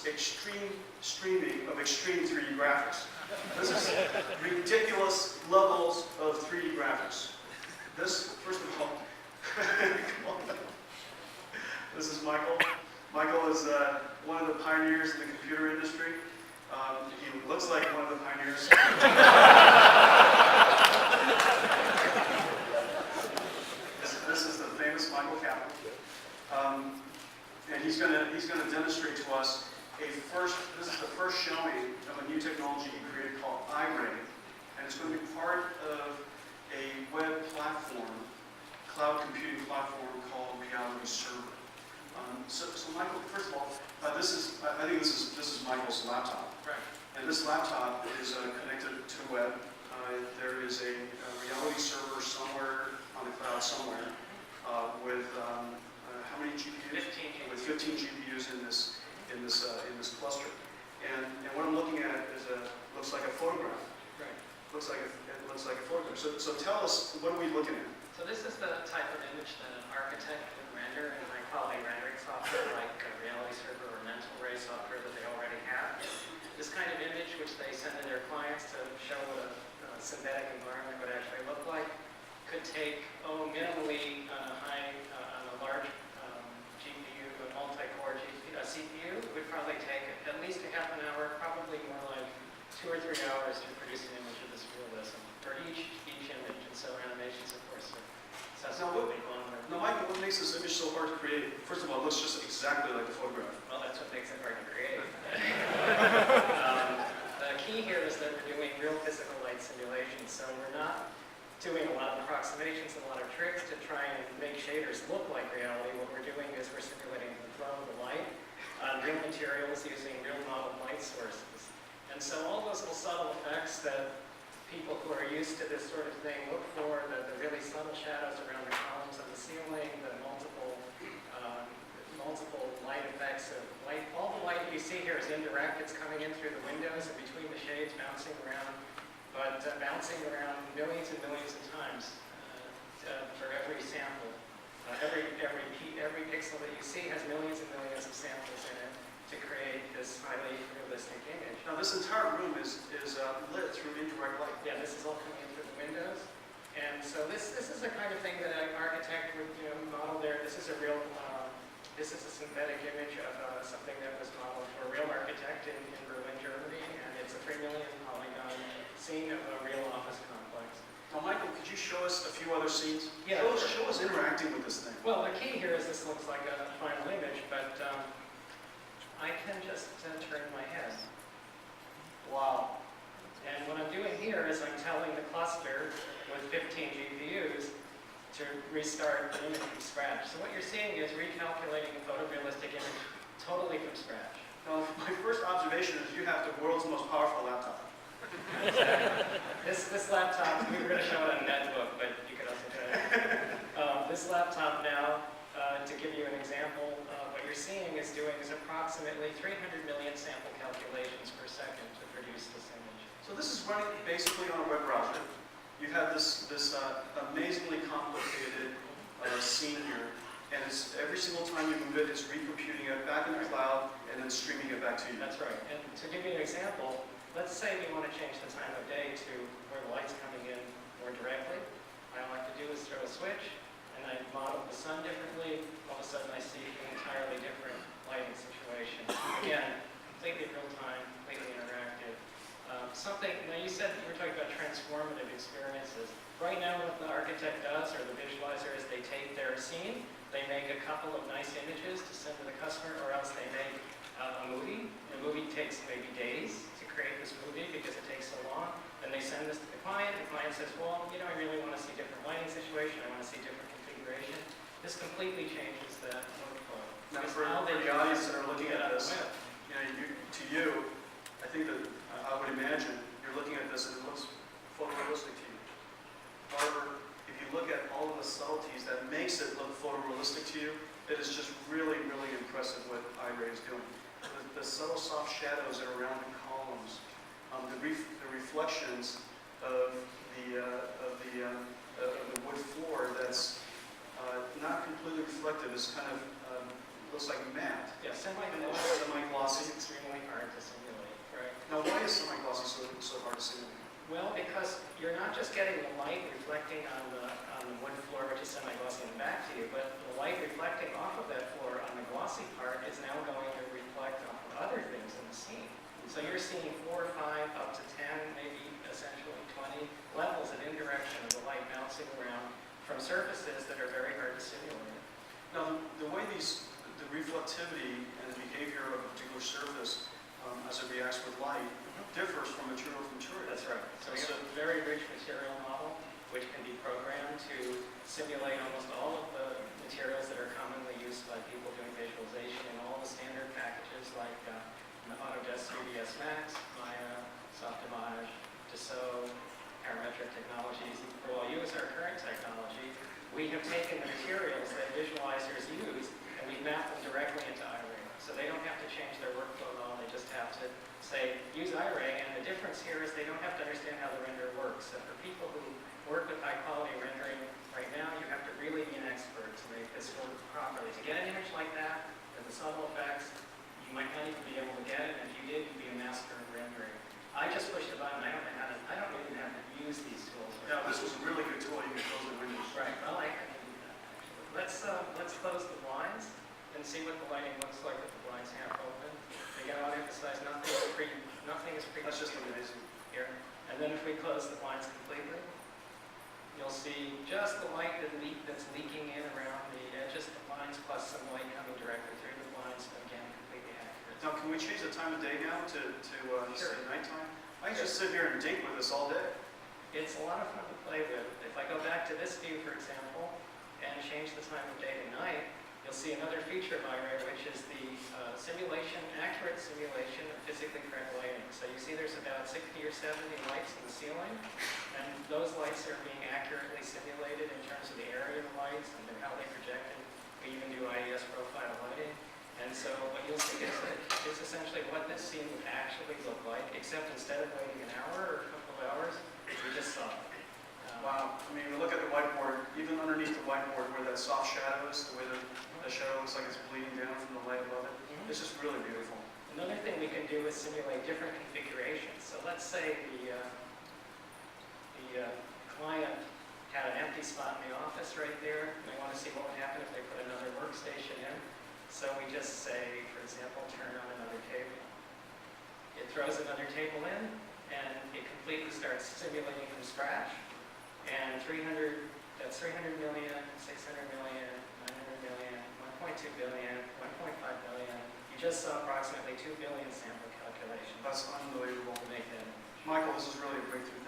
is extreme streaming of extreme 3D graphics. This is ridiculous levels of 3D graphics. This, first of all, come on. This is Michael. Michael is one of the pioneers in the computer industry. He looks like one of the pioneers. This is the famous Michael Kaplan. And he's gonna demonstrate to us this is the first showing of a new technology he created called iRay, and it's going to be part of a web platform, cloud computing platform called Reality Server. So Michael, first of all, I think this is Michael's laptop. Right. And this laptop is connected to the web. There is a Reality Server somewhere on the cloud somewhere with how many GPUs? 15. With 15 GPUs in this cluster. And what I'm looking at is looks like a photograph. Right. It looks like a photograph. So tell us, what are we looking at? So this is the type of image that an architect would render in high-quality rendering software like Reality Server or Mental Ray software that they already have. This kind of image, which they send to their clients to show what a synthetic environment would actually look like, could take minimally on a large GPU, a multi-core CPU, would probably take at least a half an hour, probably more like 2 or 3 hours to produce an image of this realism for each image. And so animations, of course, are subsequently longer. Now, Michael, what makes this image so hard to create? First of all, it looks just exactly like the photograph. Well, that's what makes it hard to create. The key here is that we're doing real physical light simulations, so we're not doing a lot of approximations and a lot of tricks to try and make shaders look like reality. What we're doing is we're simulating the flow of the light on real materials using real model light sources. And so all those little subtle effects that people who are used to this sort of thing look for, the really subtle shadows around the columns of the ceiling, the multiple light effects of light. All the light you see here is indirect. It's coming in through the windows and between the shades, bouncing around, but bouncing around millions and millions of times for every sample. Every pixel that you see has millions and millions of samples in it to create this highly realistic image. Now, this entire room is lit through indirect light. Yeah, this is all coming in through the windows. And so this is the kind of thing that an architect would model there. This is a real, this is a synthetic image of something that was modeled for a real architect in Berlin, Germany, and it's a 3 million polygon scene of a real office complex. Now, Michael, could you show us a few other scenes? Yeah, show us interacting with this thing. Well, the key here is this looks like a final image, but I can just turn my head. Wow. And what I'm doing here is I'm telling the cluster with 15 GPUs to restart the image from scratch. So what you're seeing is recalculating a photorealistic image totally from scratch. Now, my first observation is you have the world's most powerful laptop. Exactly. This laptop, we were going to show it on netbook, but you could also do it. This laptop now, to give you an example, what you're seeing is doing is approximately 300 million sample calculations per second to produce this image. So this is running basically on a web browser. You have this amazingly complicated scene here, and every single time you move it, it's recomputing it back in the cloud and then streaming it back to you. That's right. And to give you an example, let's say we want to change the time of day to where the light's coming in more directly. All I have to do is throw a switch, and I model the sun differently. All of a sudden, I see an entirely different lighting situation. Again, completely real time, completely interactive. Now you said you were talking about transformative experiences. Right now, what the architect does, or the visualizer, is they take their scene, they make a couple of nice images to send to the customer, or else they make a movie. The movie takes maybe days to create this movie because it takes so long. Then they send this to the client says, well, I really want to see different lighting situation, I want to see different configuration. This completely changes the workflow. Now, for the audience that are looking at this, to you, I think that I would imagine you're looking at this and it looks photorealistic to you. However, if you look at all of the subtleties that makes it look photorealistic to you, it is just really, really impressive what iRay is doing. The subtle soft shadows that are around the columns, the reflections of the wood floor that's not completely reflective. It's kind of looks like matte. Yeah, and semi-glossy it's is semi-glossy. extremely hard to simulate, right? Now, why is semi-glossy so hard to simulate? Well, because you're not just getting the light reflecting on the wood floor, which is semi-glossy, and back to you, but the light reflecting off of that floor on the glossy part is now going to reflect off of other things in the scene. So you're seeing 4 or 5, up to 10, maybe essentially 20 levels of indirection of the light bouncing around from surfaces that are very hard to simulate. Now, the way the reflectivity and the behavior of a particular surface as it reacts with light differs from material to material. That's right. So we have a very rich material model, which can be programmed to simulate almost all of the materials that are commonly used by people doing visualization in all the standard packages like Autodesk 3ds Max, Maya, Softimage, Dassault, parametric technologies. For all you as our current technology, we have taken the materials that visualizers use and we've mapped them directly into Iray. So they don't have to change their workflow at all. They just have to say, use Iray. And the difference here is they don't have to understand how the render works. So for people who work with high quality rendering right now, you have to really be an expert to make this work properly. To get an image like that, with the subtle effects, you might not even be able to get it. And if you did, you'd be a master of rendering. I just pushed a button. I don't even have to use these tools. Now, this was a really good tool. You can close the windows. Right. Well, I can do that, actually. Let's close the blinds and see what the lighting looks like with the blinds half open. Again, I want to emphasize nothing is pre. That's just amazing. Here. And then if we close the blinds completely, you'll see just the light that's leaking in around the edges of the blinds, plus some light coming directly through the blinds. Again, completely accurate. Now, can we change the time of day now to Sure. say nighttime? I can just sit here and dink with this all day. It's a lot of fun to play with. If I go back to this view, for example, and change the time of day to night, you'll see another feature of Iray, which is the accurate simulation of physically correct lighting. So you see there's about 60 or 70 lights in the ceiling, and those lights are being accurately simulated in terms of the area of the lights and how they project. We even do IES profile lighting. And so what you'll see is that it's essentially what this scene would actually look like, except instead of waiting an hour or a couple of hours, we just saw it. Wow. I mean, look at the whiteboard. Even underneath the whiteboard where that soft shadow is, the way the shadow looks like it's bleeding down from the light above it. It's just really beautiful. Another thing we can do is simulate different configurations. So let's say the client had an empty spot in the office right there, and they want to see what would happen if they put another workstation in. So we just say, for example, turn on another table. It throws another table in, and it completely starts simulating from scratch. And that's 300 million, 600 million, 900 million, 1.2 billion, 1.5 billion. You just saw approximately 2 billion sample calculations. That's unbelievable. To make that. Michael, this is really a breakthrough